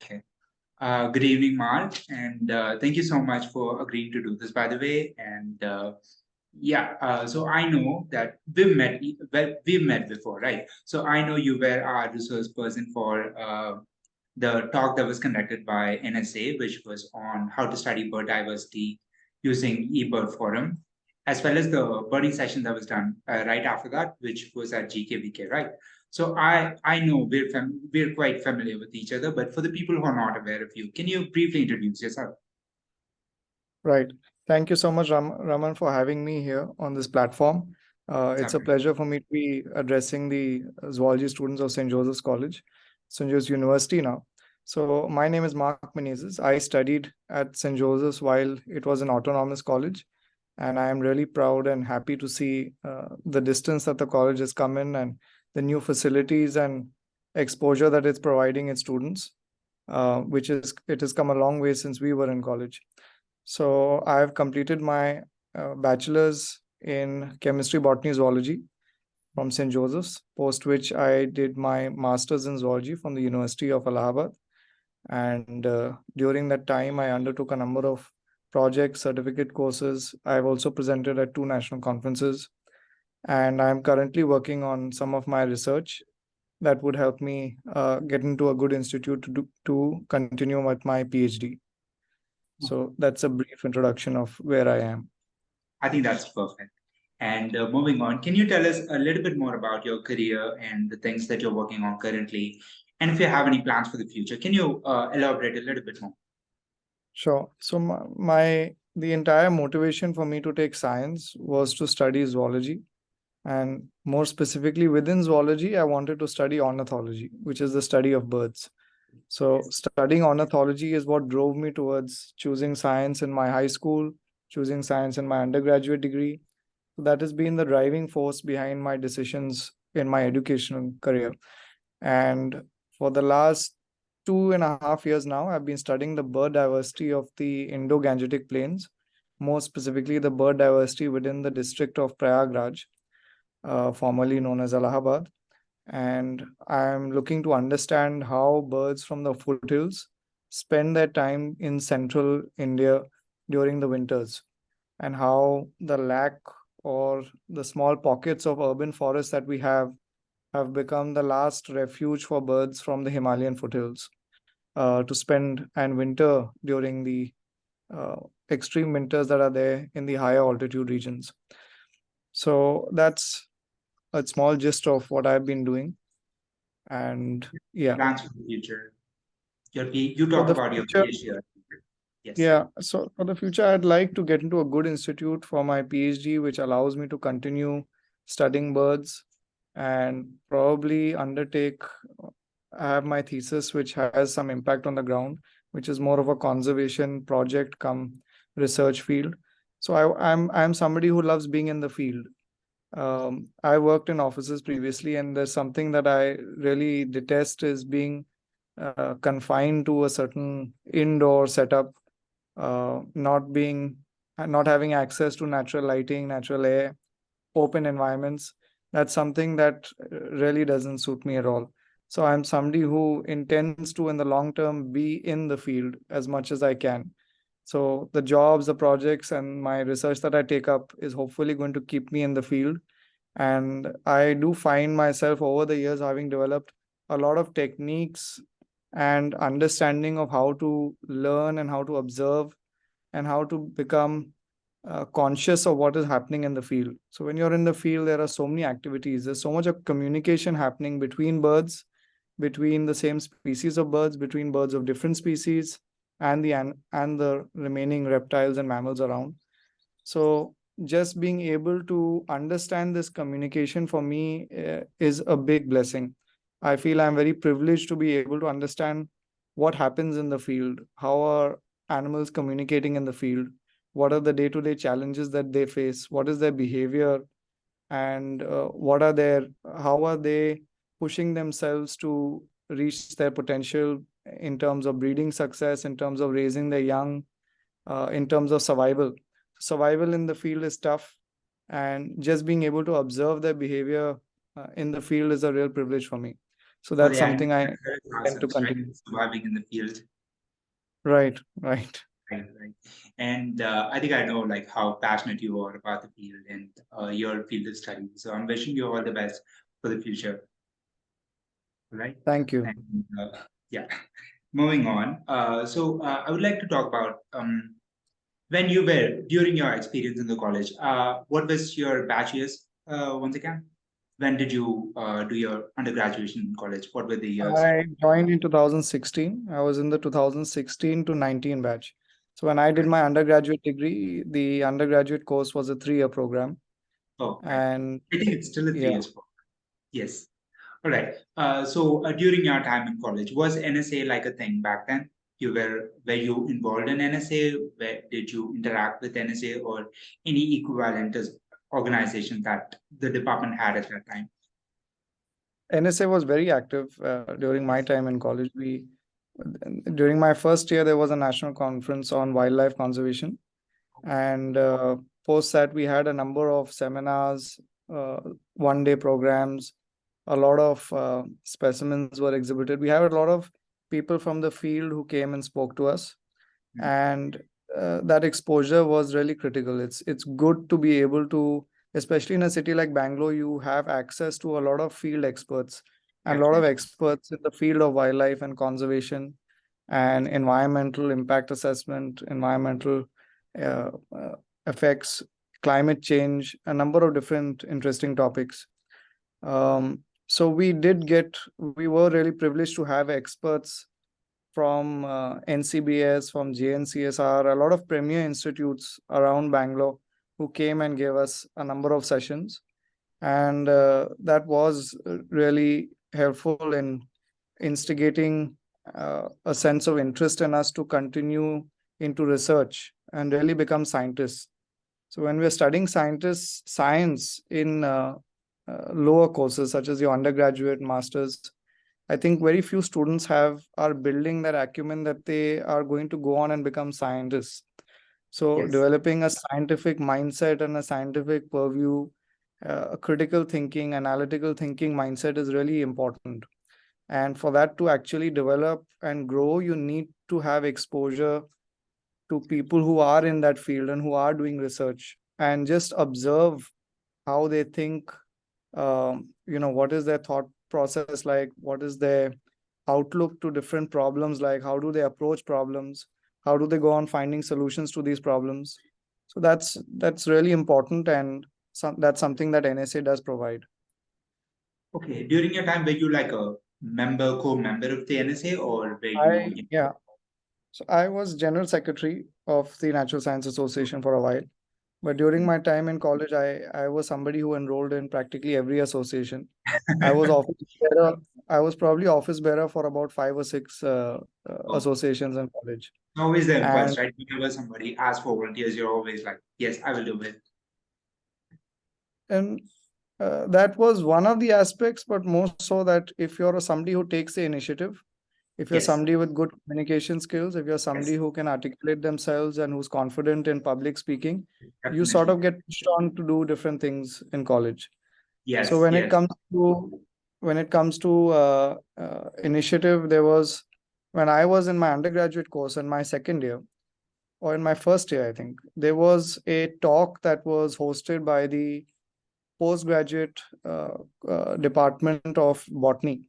Okay. Good evening, Mark, and thank you so much for agreeing to do this, by the way. And so I know that we've met before, right? So I know you were our resource person for the talk that was conducted by NSA, which was on how to study bird diversity using eBird Forum, as well as the birding session that was done right after that, which was at GKVK, right? So I know we're quite familiar with each other, but for the people who are not aware of you, can you briefly introduce yourself? Right. Thank you so much, Raman, for having me here on this platform. It's a pleasure for me to be addressing the zoology students of St. Joseph's College, St. Joseph's University now. So my name is Mark Menezes. I studied at St. Joseph's while it was an autonomous college, and I am really proud and happy to see the distance that the college has come in and the new facilities and exposure that it's providing its students, it has come a long way since we were in college. So I've completed my bachelor's in chemistry, botany, zoology from St. Joseph's, post which I did my master's in zoology from the University of Allahabad. And during that time, I undertook a number of projects, certificate courses. I've also presented at 2 national conferences. And I'm currently working on some of my research that would help me get into a good institute to continue with my PhD. So that's a brief introduction of where I am. I think that's perfect. And moving on, can you tell us a little bit more about your career and the things that you're working on currently? And if you have any plans for the future, can you elaborate a little bit more? Sure. So the entire motivation for me to take science was to study zoology. And more specifically within zoology, I wanted to study ornithology, which is the study of birds. So studying ornithology is what drove me towards choosing science in my high school, choosing science in my undergraduate degree. So that has been the driving force behind my decisions in my educational career. And for the last 2.5 years now, I've been studying the bird diversity of the Indo-Gangetic Plains, more specifically the bird diversity within the district of Prayagraj, formerly known as Allahabad. And I'm looking to understand how birds from the foothills spend their time in central India during the winters, and how the lack or the small pockets of urban forests that we have become the last refuge for birds from the Himalayan foothills to spend and winter during the extreme winters that are there in the higher altitude regions. So that's a small gist of what I've been doing. And yeah. Plans for the future. You talk about your PhD. Yes. Yeah. So for the future, I'd like to get into a good institute for my PhD, which allows me to continue studying birds and probably I have my thesis, which has some impact on the ground, which is more of a conservation project come research field. So I'm somebody who loves being in the field. I worked in offices previously, and there's something that I really detest is being confined to a certain indoor setup, not having access to natural lighting, natural air, open environments. That's something that really doesn't suit me at all. So I'm somebody who intends to, in the long term, be in the field as much as I can. So the jobs, the projects, and my research that I take up is hopefully going to keep me in the field. And I do find myself over the years having developed a lot of techniques and understanding of how to learn and how to observe and how to become conscious of what is happening in the field. So when you're in the field, there are so many activities. There's so much of communication happening between birds, between the same species of birds, between birds of different species, and the remaining reptiles and mammals around. So just being able to understand this communication for me is a big blessing. I feel I'm very privileged to be able to understand what happens in the field, how are animals communicating in the field, what are the day-to-day challenges that they face, what is their behavior, and how are they pushing themselves to reach their potential in terms of breeding success, in terms of raising their young, in terms of survival. Survival in the field is tough, and just being able to observe their behavior in the field is a real privilege for me. So For that's the something I intend to ourselves, right? continue. Surviving in the field. Right, right. Right, right. And I think I know like how passionate you are about the field and your field of study. So I'm wishing you all the best for the future, right? Thank you. And yeah, moving on. I would like to talk about when you were during your experience in the college. What was your bachelor's once again? When did you do your undergraduate in college? What were the years? I joined in 2016. I was in the 2016 to 19 batch. So when I did my undergraduate degree, the undergraduate course was a 3-year program. Oh, right. And I think it's still a 3 years program. Yes. All right. During your time in college, was NSA like a thing back then? Were you involved in NSA? Where did you interact with NSA or any equivalent organization that the department had at that time? NSA was very active during my Yes. time in college. During my first year, there was a national conference on wildlife conservation. And post that, we had a number of seminars, uh, 1-day programs. A lot of specimens were exhibited. We had a lot of people from the field who came and spoke to us, Mm. and that exposure was really critical. It's good to be able to, especially in a city like Bangalore, you have access to a lot of field experts and a lot of Definitely. experts in the field of wildlife and conservation and environmental impact assessment, environmental uh, uh, effects, climate change, a number of different interesting topics. So we were really privileged to have experts from NCBS, from JNCSR, a lot of premier institutes around Bangalore who came and gave us a number of sessions. And that was really helpful in instigating a sense of interest in us to continue into research and really become scientists. So when we're studying science in lower courses such as your undergraduate, masters, I think very few students are building that acumen that they are going to go on and become scientists. So Yes. developing a scientific mindset and a scientific purview, a critical thinking, analytical thinking mindset is really important. And for that to actually develop and grow, you need to have exposure to people who are in that field and who are doing research, and just observe how they think. What is their thought process like? What is their outlook to different problems like? How do they approach problems? How do they go on finding solutions to these problems? So that's really important, and that's something that NSA does provide. Okay. During your time, were you like a co-member of the NSA, or were you? Yeah. So I was general secretary of the Natural Science Association for a while. But during my time in college, I was somebody who enrolled in practically every association. I was office bearer. I was probably office bearer for about 5 or 6 Oh, associations in college. always the And first, right? Whenever somebody asks for volunteers, you're always like, yes, I will do it. and that was one of the aspects, but more so that if you're somebody who takes the initiative, if you're Yes, somebody with good communication skills, if you're somebody yes, who can articulate themselves and who's confident in public speaking, you sort definitely. of get pushed on to do different things in college. So Yes, yes. when it comes to initiative, there was, when I was in my undergraduate course in my second year or in my first year, I think there was a talk that was hosted by the postgraduate department of botany,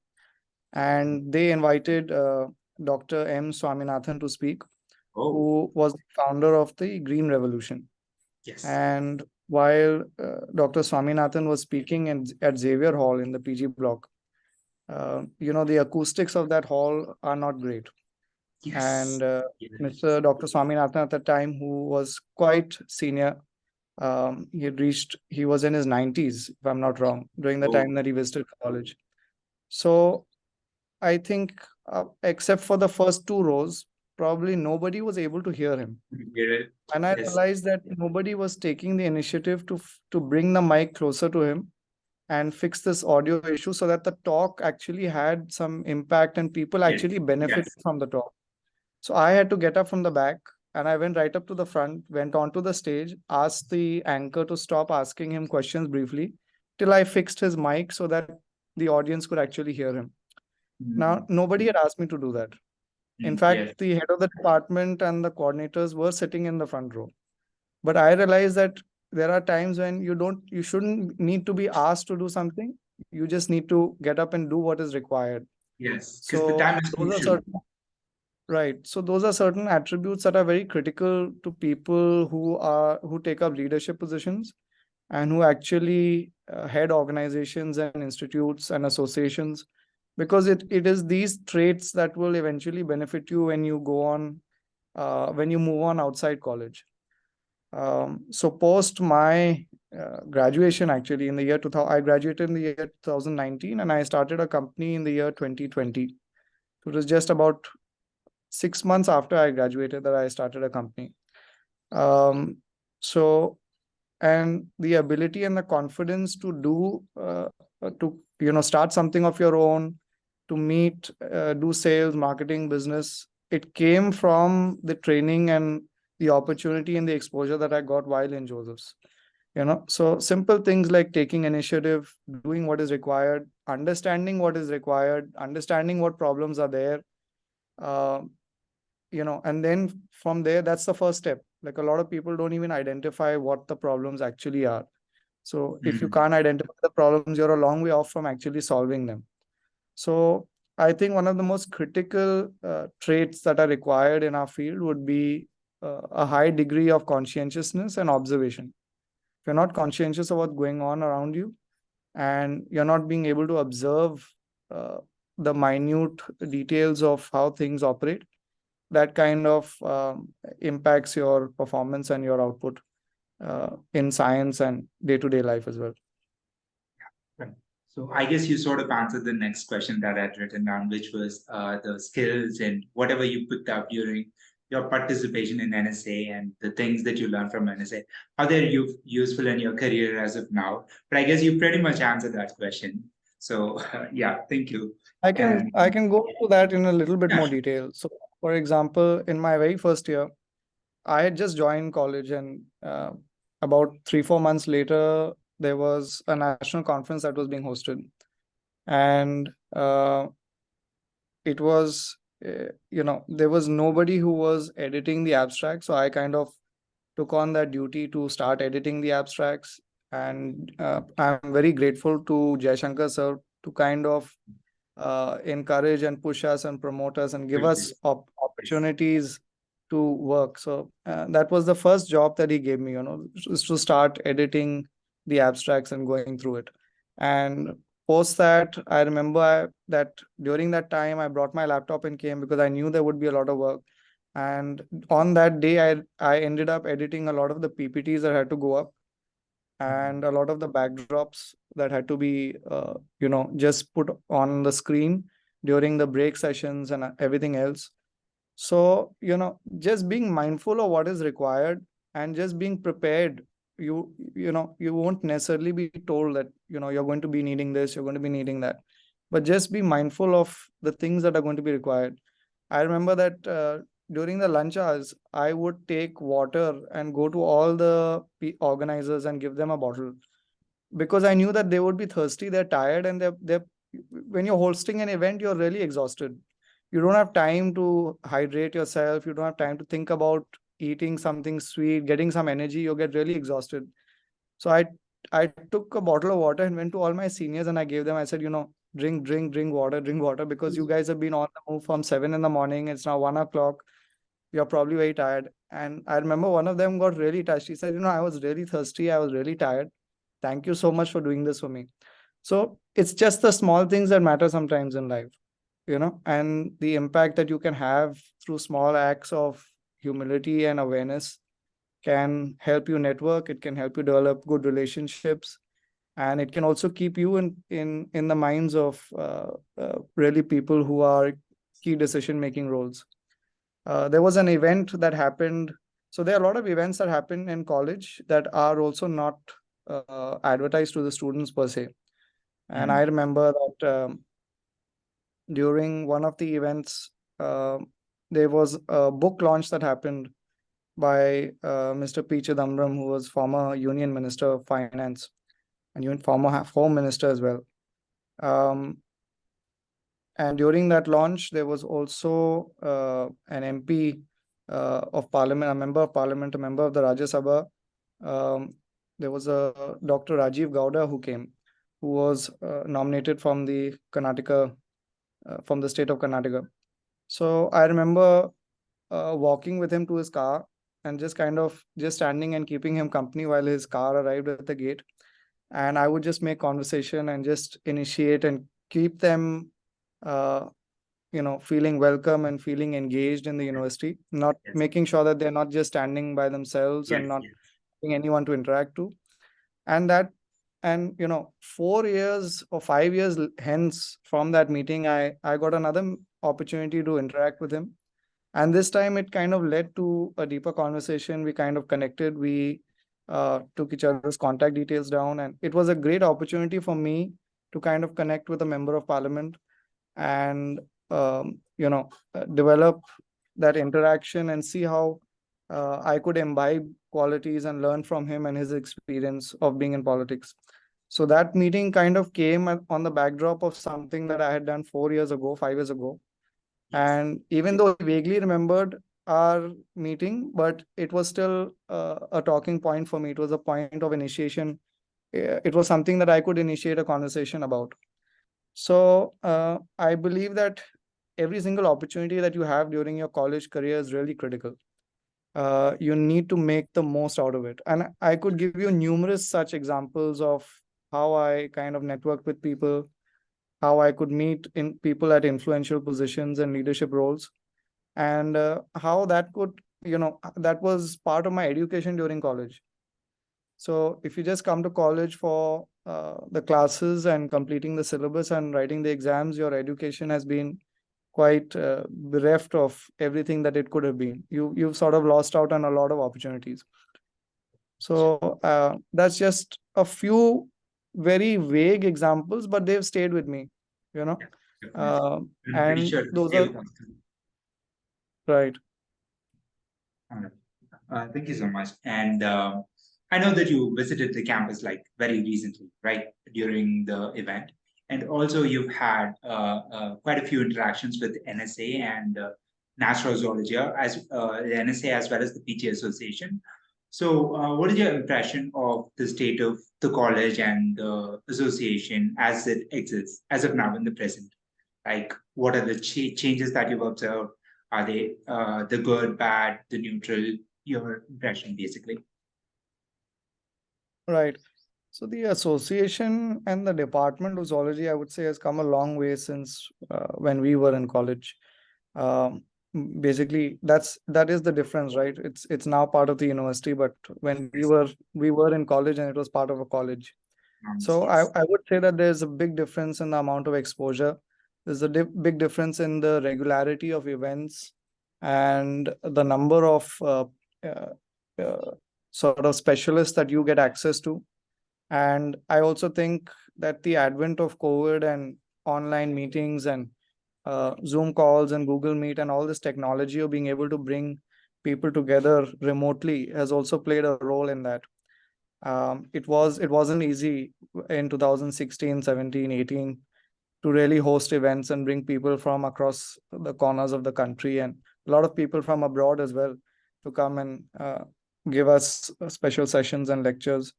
and they invited Dr. M. Swaminathan to speak, Oh, who was the founder of the Green Revolution. yes. And while Dr. Swaminathan was speaking at Xavier Hall in the PG block, the acoustics of that hall are not great. Yes. And Yes. Mr. Dr. Swaminathan at the time, who was quite senior, he was in his 90s, if I'm not wrong, during the Oh, time that he visited college. So I think, except for the first 2 rows, probably nobody was able to hear him. hear it. And I Yes, realized that nobody was taking the initiative to bring the mic closer to him and fix this audio issue so that the talk actually had some impact and people yes, actually benefited yes. from the talk. So I had to get up from the back and I went right up to the front, went onto the stage, asked the anchor to stop asking him questions briefly till I fixed his mic so that the audience could actually hear him. Now, nobody had asked me to do that. In fact, Yes. the head of the department and the coordinators were sitting in the front row. But I realized that there are times when you shouldn't need to be asked to do something. You just need to get up and do what is required. Yes. Because the So time is those are crucial. certain, right. So those are certain attributes that are very critical to people who take up leadership positions and who actually head organizations and institutes and associations, because it is these traits that will eventually benefit you when you go on when you move on outside college. So post my graduation, actually in the year 2000, I graduated in the year 2019 and I started a company in the year 2020. So it was just about 6 months after I graduated that I started a company. Um, so and the ability and the confidence to start something of your own, to do sales, marketing, business, it came from the training and the opportunity and the exposure that I got while in Joseph's. So simple things like taking initiative, doing what is required, understanding what is required, understanding what problems are there, uh, and then from there, that's the first step. Like, a lot of people don't even identify what the problems actually are. So if you can't identify the problems, you're a long way off from actually solving them. So I think one of the most critical traits that are required in our field would be a high degree of conscientiousness and observation. If you're not conscientious of what's going on around you, and you're not being able to observe uh, the minute details of how things operate, that kind of impacts your performance and your output in science and day-to-day life as well. Right. So I guess you sort of answered the next question that I had written down, which was the skills and whatever you picked up during your participation in NSA and the things that you learned from NSA. Are they useful in your career as of now? But I guess you pretty much answered that question. So yeah, thank you. I And can go to that in a little bit yeah, more detail. So, for example, in my very first year, I had just joined college, and about 3-4 months later, there was a national conference that was being hosted, and it was there was nobody who was editing the abstract, so I kind of took on that duty to start editing the abstracts. And I'm very grateful to Shankar sir to kind of encourage and push us and promote us and give us opportunities to work. So that was the first job that he gave me, is to start editing the abstracts and going through it. And post that, I remember that during that time, I brought my laptop and came because I knew there would be a lot of work. And on that day, I ended up editing a lot of the PPTs that had to go up, and a lot of the backdrops that had to be just put on the screen during the break sessions and everything else. So just being mindful of what is required and just being prepared. You won't necessarily be told that you're going to be needing this, you're going to be needing that, but just be mindful of the things that are going to be required. I remember that during the lunch hours, I would take water and go to all the organizers and give them a bottle, because I knew that they would be thirsty, they're tired, and they're when you're hosting an event, you're really exhausted. You don't have time to hydrate yourself. You don't have time to think about eating something sweet, getting some energy. You get really exhausted. So I took a bottle of water and went to all my seniors and I gave them. I said, drink water, because you guys have been on the move from 7 in the morning. It's now 1 o'clock. You're probably very tired. And I remember one of them got really touched. He said, I was really thirsty. I was really tired. Thank you so much for doing this for me. So it's just the small things that matter sometimes in life, and the impact that you can have through small acts of humility and awareness can help you network. It can help you develop good relationships, and it can also keep you in the minds of really people who are key decision making roles. There was an event that happened. So there are a lot of events that happen in college that are also not advertised to the students per se. And I remember that during one of the events, there was a book launch that happened by Mr. P. Chidambaram, who was former Union Minister of Finance and even former Home Minister as well. And during that launch, there was also an MP of Parliament, a member of Parliament, a member of the Rajya Sabha. There was a Dr. Rajiv Gowda who came, who was nominated from the Karnataka, from the state of Karnataka. So I remember walking with him to his car and just kind of just standing and keeping him company while his car arrived at the gate. And I would just make conversation and just initiate and keep them, uh, feeling welcome and feeling engaged in the university, not Yes. making sure that they're not just standing by themselves and Yes. not Yes. having anyone to interact to. And that, and 4 years or 5 years hence from that meeting, I got another opportunity to interact with him. And this time it kind of led to a deeper conversation. We kind of connected. We took each other's contact details down, and it was a great opportunity for me to kind of connect with a member of parliament and develop that interaction and see how I could imbibe qualities and learn from him and his experience of being in politics. So that meeting kind of came on the backdrop of something that I had done 4 years ago, 5 years ago. Yes. And even though I vaguely remembered our meeting, but it was still a talking point for me. It was a point of initiation. It was something that I could initiate a conversation about. So I believe that every single opportunity that you have during your college career is really critical. You need to make the most out of it. And I could give you numerous such examples of how I kind of network with people, how I could meet in people at influential positions and leadership roles, and how that could, that was part of my education during college. So if you just come to college for the classes and completing the syllabus and writing the exams, your education has been quite bereft of everything that it could have been. You've sort of lost out on a lot of opportunities. So that's just a few very vague examples, but they've stayed with me, you know. Definitely. Um, I'm pretty and sure those still are comes through. right. Thank you so much. And I know that you visited the campus like very recently, right, during the event. And also you've had quite a few interactions with NSA and Natura Zoologia, as the NSA as well as the PG Association. So what is your impression of the state of the college and the association as it exists as of now in the present? Like, what are the changes that you've observed? Are they the good, bad, the neutral? Your impression, basically. Right. So the association and the Department of Zoology, I would say, has come a long way since when we were in college. Um, Basically, that is the difference, right? It's now part of the university, but when Yes. we were in college and it was part of a college. So Yes. I would say that there's a big difference in the amount of exposure. There's a big difference in the regularity of events and the number of uh, uh, sort of specialists that you get access to. And I also think that the advent of COVID and online meetings and Zoom calls and Google Meet and all this technology of being able to bring people together remotely has also played a role in that. It wasn't easy in 2016, 17, 18 to really host events and bring people from across the corners of the country and a lot of people from abroad as well to come and give us special sessions and lectures.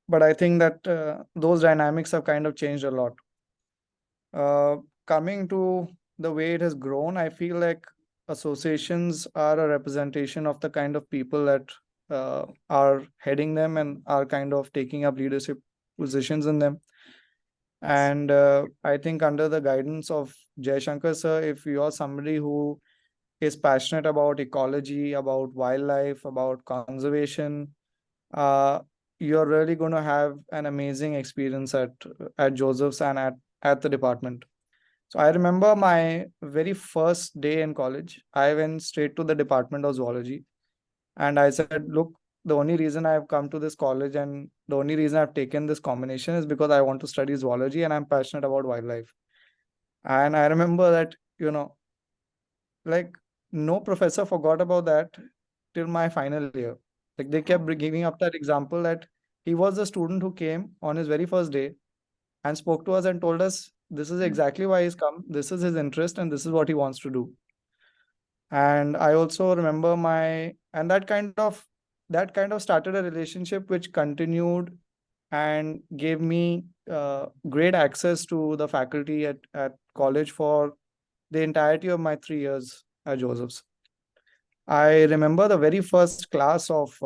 But I think that those dynamics have kind of changed a lot. Coming to the way it has grown, I feel like associations are a representation of the kind of people that are heading them and are kind of taking up leadership positions in them. And I think under the guidance of Jai Shankar sir, if you are somebody who is passionate about ecology, about wildlife, about conservation, uh, you're really going to have an amazing experience at Joseph's and at the department. So I remember my very first day in college, I went straight to the Department of Zoology and I said, look, the only reason I've come to this college and the only reason I've taken this combination is because I want to study zoology and I'm passionate about wildlife. And I remember that, like no professor forgot about that till my final year. Like they kept giving up that example that he was the student who came on his very first day and spoke to us and told us this is exactly why he's come. This is his interest, and this is what he wants to do. And I also remember that kind of started a relationship which continued and gave me great access to the faculty at college for the entirety of my 3 years at Joseph's. I remember the very first class of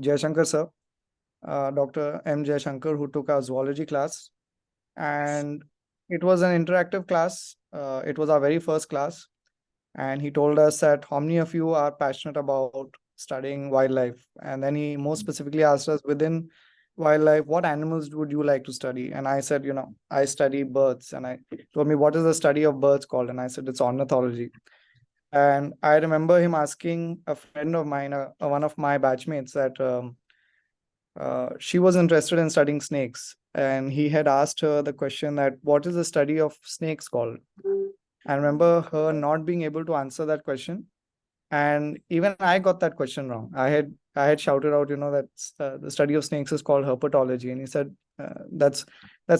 Jayashankar sir, Dr. M. Jayashankar, who took our zoology class. And it was an interactive class. It was our very first class. And he told us that how many of you are passionate about studying wildlife? And then he more specifically asked us, within wildlife, what animals would you like to study? And I said, I study birds. And I told me, what is the study of birds called? And I said, it's ornithology. And I remember him asking a friend of mine, one of my batchmates, that she was interested in studying snakes. And he had asked her the question that, what is the study of snakes called? I remember her not being able to answer that question. And even I got that question wrong. I had shouted out, that the study of snakes is called herpetology. And he said, that's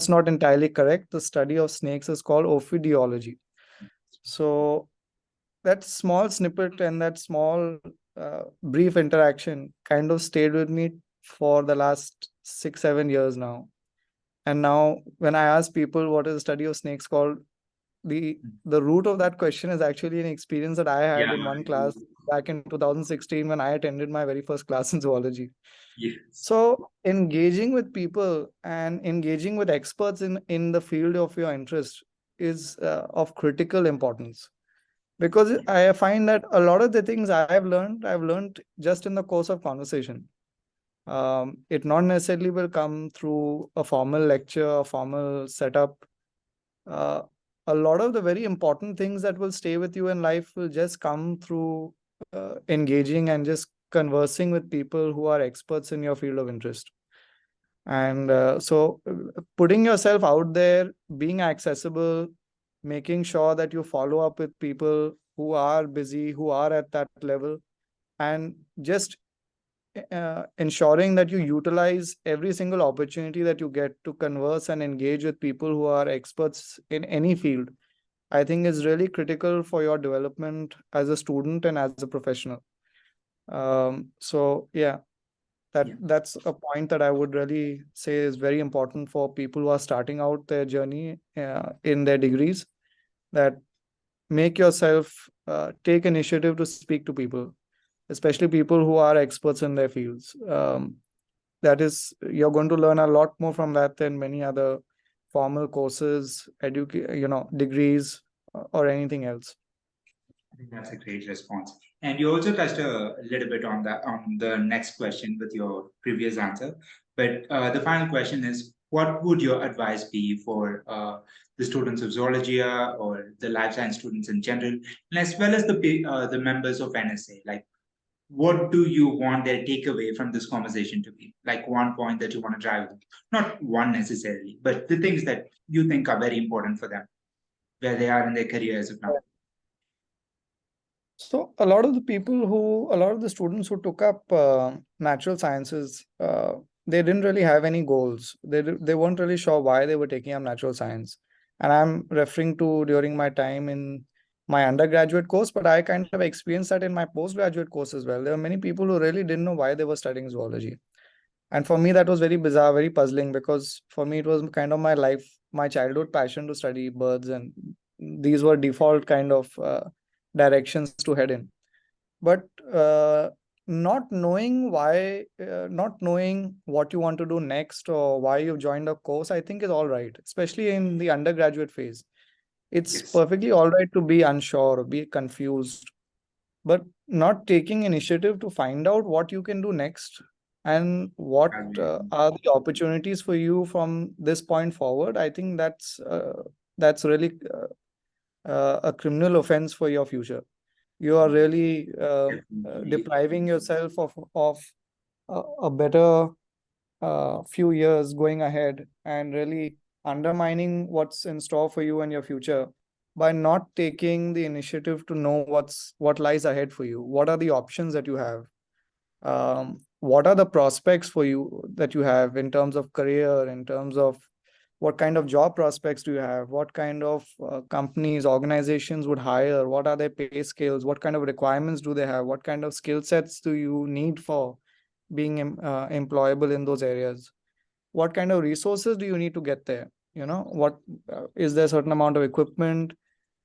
not entirely correct. The study of snakes is called ophidiology. So that small snippet and that small brief interaction kind of stayed with me for the last 6-7 years now. And now when I ask people what is the study of snakes called, the root of that question is actually an experience that I had in one class back in 2016 when I attended my very first class in zoology. Yes. So engaging with people and engaging with experts in the field of your interest is of critical importance. Because I find that a lot of the things I've learned just in the course of conversation. It not necessarily will come through a formal lecture, a formal setup. A lot of the very important things that will stay with you in life will just come through engaging and just conversing with people who are experts in your field of interest. And so putting yourself out there, being accessible, making sure that you follow up with people who are busy, who are at that level, and just ensuring that you utilize every single opportunity that you get to converse and engage with people who are experts in any field, I think is really critical for your development as a student and as a professional. So yeah, that's a point that I would really say is very important for people who are starting out their journey in their degrees, that make yourself take initiative to speak to people, especially people who are experts in their fields. That is, you're going to learn a lot more from that than many other formal courses, degrees, or anything else. I think that's a great response. And you also touched a little bit on the next question with your previous answer. But the final question is, what would your advice be for the students of Zoologia or the life science students in general, and as well as the members of NSA? Like, what do you want their takeaway from this conversation to be? Like one point that you want to drive home. Not one necessarily, but the things that you think are very important for them, where they are in their career as of now. So a lot of the students who took up natural sciences, they didn't really have any goals. They weren't really sure why they were taking up natural science. And I'm referring to during my time in my undergraduate course, but I kind of experienced that in my postgraduate course as well. There were many people who really didn't know why they were studying zoology. And for me, that was very bizarre, very puzzling, because for me, it was kind of my childhood passion to study birds. And these were default kind of directions to head in. But not knowing why, not knowing what you want to do next or why you've joined a course, I think is all right, especially in the undergraduate phase. It's perfectly all right to be unsure or be confused, but not taking initiative to find out what you can do next and what are the opportunities for you from this point forward, I think that's really a criminal offense for your future. You are really depriving yourself of a better few years going ahead, and really undermining what's in store for you and your future by not taking the initiative to know what lies ahead for you. What are the options that you have? What are the prospects for you that you have in terms of career, in terms of What kind of job prospects do you have? What kind of companies, organizations would hire? What are their pay scales? What kind of requirements do they have? What kind of skill sets do you need for being employable in those areas? What kind of resources do you need to get there? What is there a certain amount of equipment?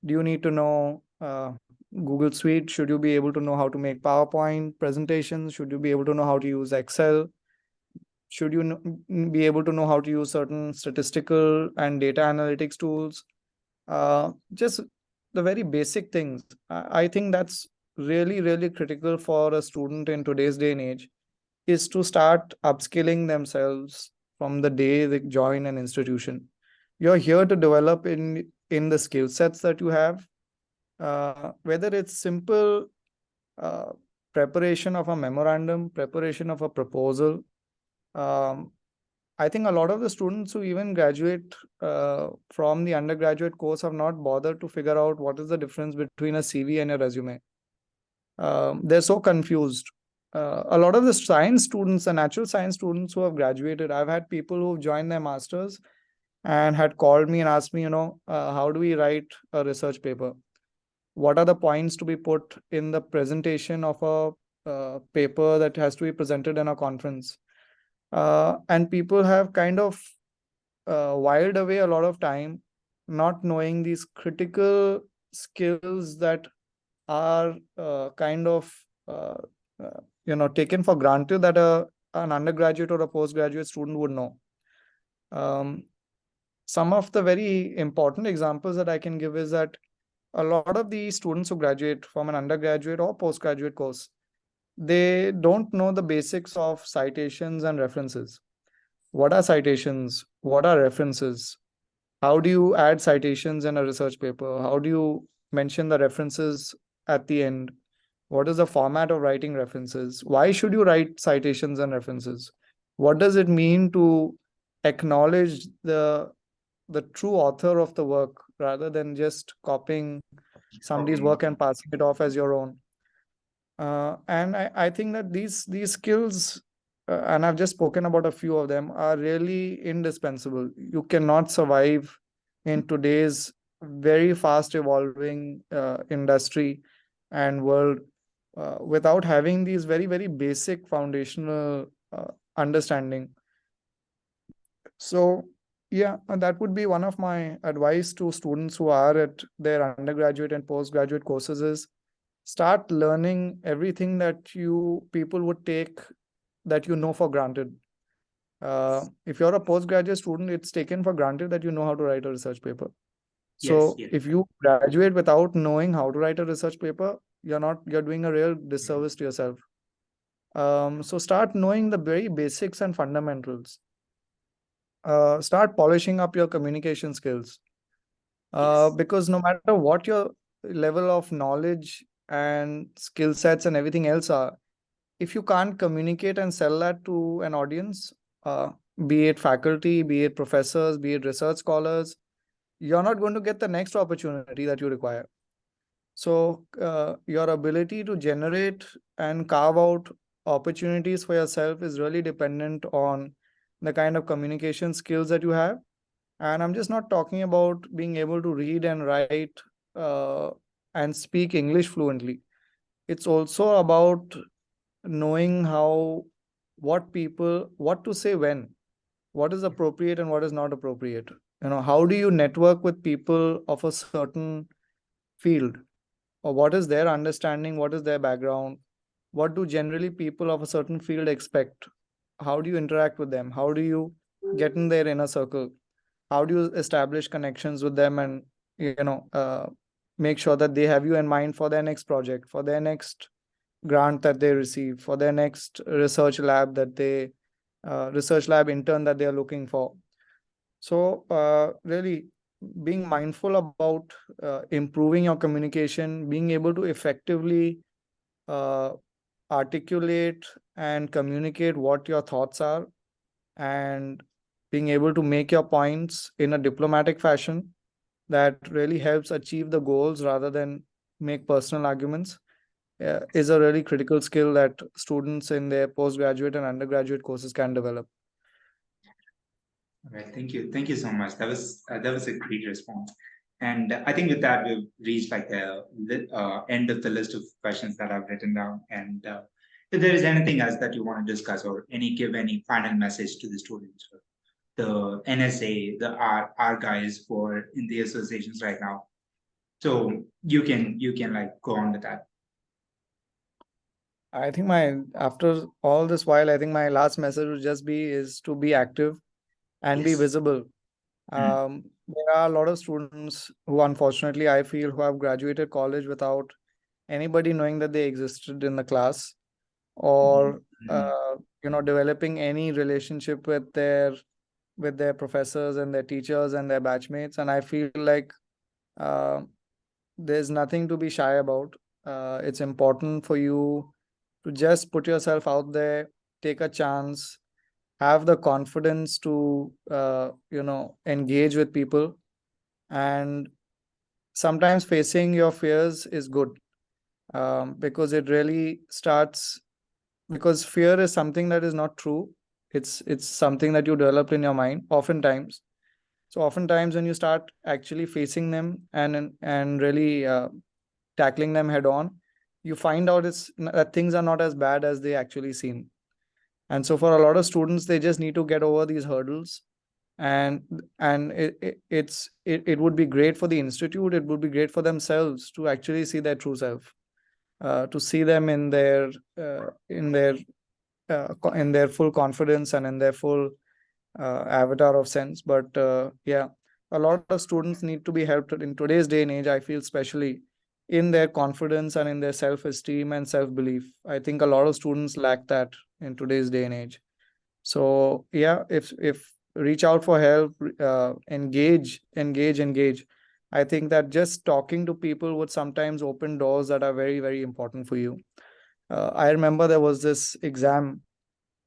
Do you need to know Google Suite? Should you be able to know how to make PowerPoint presentations? Should you be able to know how to use Excel? Should you be able to know how to use certain statistical and data analytics tools? Just the very basic things. I think that's really, really critical for a student in today's day and age, is to start upskilling themselves from the day they join an institution. You're here to develop in the skill sets that you have, whether it's simple preparation of a memorandum, preparation of a proposal. I think a lot of the students who even graduate from the undergraduate course have not bothered to figure out what is the difference between a CV and a resume. They're so confused. A lot of the science students, the natural science students who have graduated, I've had people who've joined their masters and had called me and asked me, how do we write a research paper? What are the points to be put in the presentation of a paper that has to be presented in a conference? And people have kind of whiled away a lot of time not knowing these critical skills that are kind of taken for granted that an undergraduate or a postgraduate student would know. Some of the very important examples that I can give is that a lot of the students who graduate from an undergraduate or postgraduate course, they don't know the basics of citations and references. What are citations? What are references? How do you add citations in a research paper? How do you mention the references at the end? What is the format of writing references? Why should you write citations and references? What does it mean to acknowledge the true author of the work rather than just copying somebody's work and passing it off as your own? And I think that these skills, and I've just spoken about a few of them, are really indispensable. You cannot survive in today's very fast evolving industry and world without having these very, very basic foundational understanding. So yeah, that would be one of my advice to students who are at their undergraduate and postgraduate courses is start learning everything that you people would take that for granted. If you're a postgraduate student, it's taken for granted that you know how to write a research paper. So Yes. if you graduate without knowing how to write a research paper, you're doing a real disservice to yourself. So start knowing the very basics and fundamentals. Start polishing up your communication skills. Because no matter what your level of knowledge and skill sets and everything else are, if you can't communicate and sell that to an audience, be it faculty, be it professors, be it research scholars, you're not going to get the next opportunity that you require. So your ability to generate and carve out opportunities for yourself is really dependent on the kind of communication skills that you have. And I'm just not talking about being able to read and write and speak English fluently. It's also about knowing what to say when, what is appropriate and what is not appropriate. How do you network with people of a certain field, or what is their understanding, what is their background, what do generally people of a certain field expect, how do you interact with them, how do you get in their inner circle, how do you establish connections with them, and make sure that they have you in mind for their next project, for their next grant that they receive, for their next research lab intern that they are looking for. So really being mindful about improving your communication, being able to effectively articulate and communicate what your thoughts are, and being able to make your points in a diplomatic fashion that really helps achieve the goals rather than make personal arguments is a really critical skill that students in their postgraduate and undergraduate courses can develop. All right, thank you so much. That was a great response, and I think with that we've reached like the end of the list of questions that I've written down. And if there is anything else that you want to discuss, or give any final message to the students, or the NSA, the R guys for in the associations right now, so you can like go on with that. I think after all this while, I think my last message would just be is to be active and be Yes. visible. Mm. There are a lot of students who, unfortunately, I feel, who have graduated college without anybody knowing that they existed in the class, or Mm. developing any relationship with their professors and their teachers and their batchmates. And I feel like uh, there's nothing to be shy about. It's important for you to just put yourself out there, take a chance, have the confidence to engage with people. And sometimes facing your fears is good, because it really starts, because fear is something that is not true. It's something that you developed in your mind oftentimes. So oftentimes when you start actually facing them and really tackling them head on, you find out that things are not as bad as they actually seem. And so for a lot of students, they just need to get over these hurdles. And it would be great for the institute, it would be great for themselves to actually see their true self, to see them in their full confidence and in their full avatar of sense. But yeah, a lot of students need to be helped in today's day and age, I feel, especially in their confidence and in their self-esteem and self-belief. I think a lot of students lack that in today's day and age. So yeah, if reach out for help, engage. I think that just talking to people would sometimes open doors that are very, very important for you. I remember there was this exam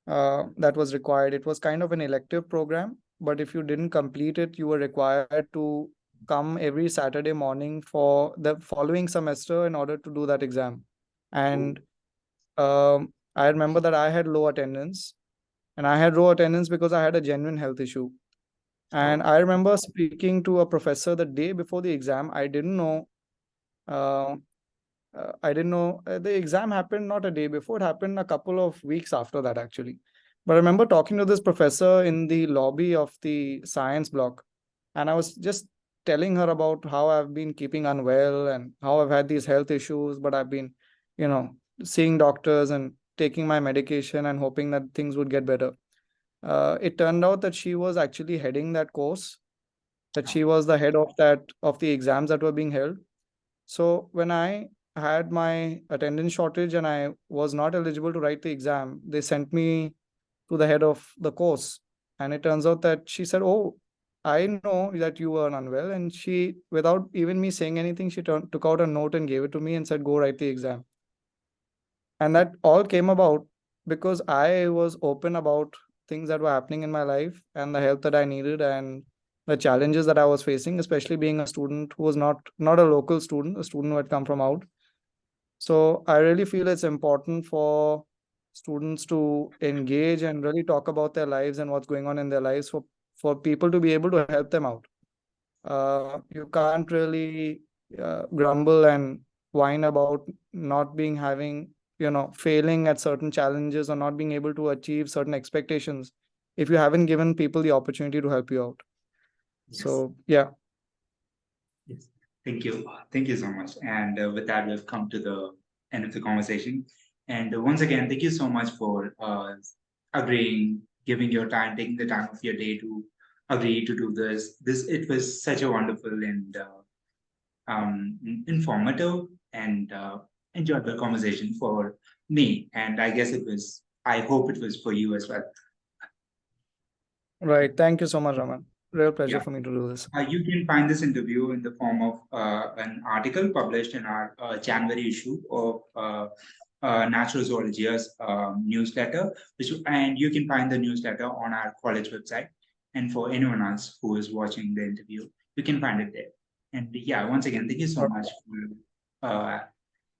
that was required. It was kind of an elective program, but if you didn't complete it, you were required to come every Saturday morning for the following semester in order to do that exam. And I remember that I had low attendance, and I had low attendance because I had a genuine health issue. And Oh, I remember speaking to a professor the day before the exam. Uh, I didn't know the exam happened not a day before, it happened a couple of weeks after that, actually. But I remember talking to this professor in the lobby of the science block, and I was just telling her about how I've been keeping unwell and how I've had these health issues, but I've been, you know, seeing doctors and taking my medication and hoping that things would get better. It turned out that she was actually heading that course, that oh, she was the head of that of the exams that were being held. So when I had my attendance shortage and I was not eligible to write the exam, they sent me to the head of the course. And it turns out that she said, "Oh, I know that you were unwell." And she, without even me saying anything, she took out a note and gave it to me and said, "Go write the exam." And that all came about because I was open about things that were happening in my life and the help that I needed and the challenges that I was facing, especially being a student who was not a local student, a student who had come from out. So I really feel it's important for students to engage and really talk about their lives and what's going on in their lives, for people to be able to help them out. You can't really grumble and whine about not being having, failing at certain challenges or not being able to achieve certain expectations if you haven't given people the opportunity to help you out. yes. So yeah. Yes, thank you. Thank you so much. And with that, we've come to the end of the conversation. And once again, thank you so much for agreeing, giving your time, taking the time of your day to agree to do this. It was such a wonderful and informative and enjoyable conversation for me. And I guess I hope it was for you as well. Right. Thank you so much, Raman. Real pleasure Yeah. for me to do this. You can find this interview in the form of an article published in our January issue of Natural Zoologia's newsletter, and you can find the newsletter on our college website. And for anyone else who is watching the interview, you can find it there. And yeah, once again, thank you so much for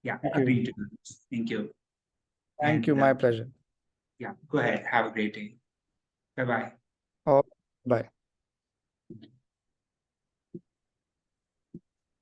Thank you. agreeing to do this. Thank you. Thank you. And My pleasure. yeah, go ahead. Have a great day. Bye bye. Oh, Bye.